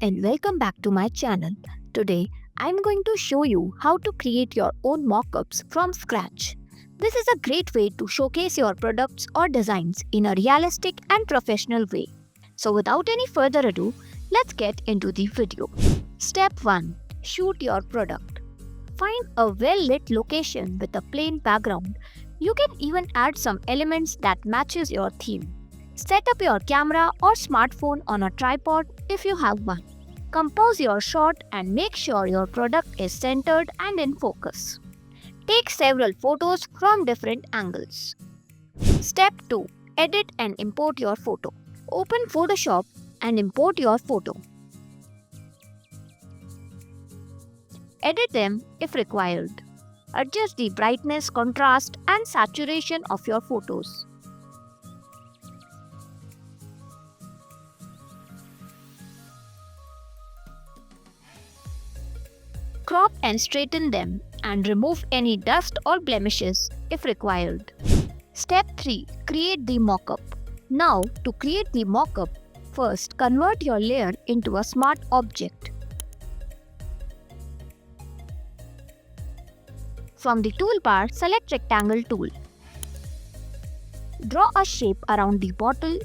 and welcome back to my channel. Today, I'm going to show you how to create your own mockups from scratch. This is a great way to showcase your products or designs in a realistic and professional way. So without any further ado, let's get into the video. Step 1. Shoot your product. Find a well-lit location with a plain background. You can even add some elements that matches your theme. Set up your camera or smartphone on a tripod if you have one. Compose your shot and make sure your product is centered and in focus. Take several photos from different angles. Step 2. Edit and import your photo. Open Photoshop and import your photo. Edit them if required. Adjust the brightness, contrast, and saturation of your photos. Crop and straighten them and remove any dust or blemishes if required. Step 3. Create the mockup. Now, to create the mockup, first convert your layer into a smart object. From the toolbar, select Rectangle tool. Draw a shape around the bottle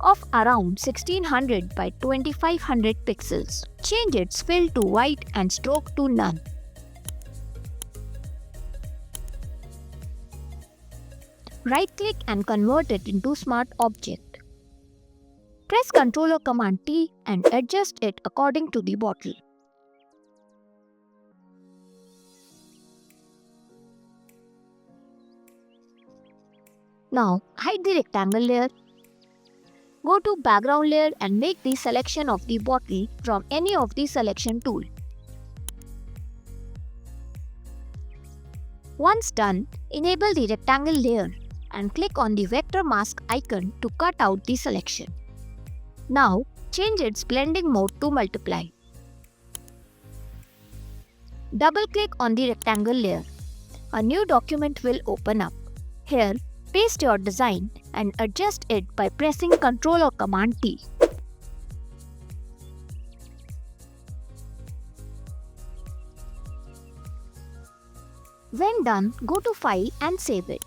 of around 1600 by 2500 pixels. Change its fill to white and stroke to none. Right-click and convert it into Smart Object. Press Ctrl or Command T and adjust it according to the bottle. Now, hide the rectangle layer. Go to Background layer and make the selection of the bottle from any of the selection tool. Once done, enable the rectangle layer and click on the vector mask icon to cut out the selection. Now, change its blending mode to multiply. Double-click on the rectangle layer. A new document will open up. Here, paste your design and adjust it by pressing Ctrl or Command T. When done, go to File and save it.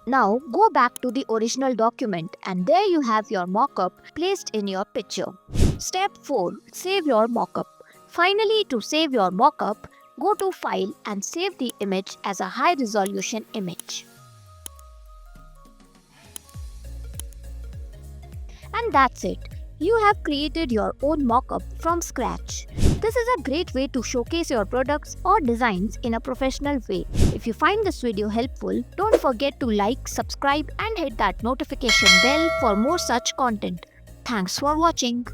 Now go back to the original document and there you have your mockup placed in your picture. Step 4. Save your mockup. Finally, to save your mockup, go to File and save the image as a high-resolution image. And that's it. You have created your own mockup from scratch. This is a great way to showcase your products or designs in a professional way. If you find this video helpful, don't forget to like, subscribe and hit that notification bell for more such content. Thanks for watching.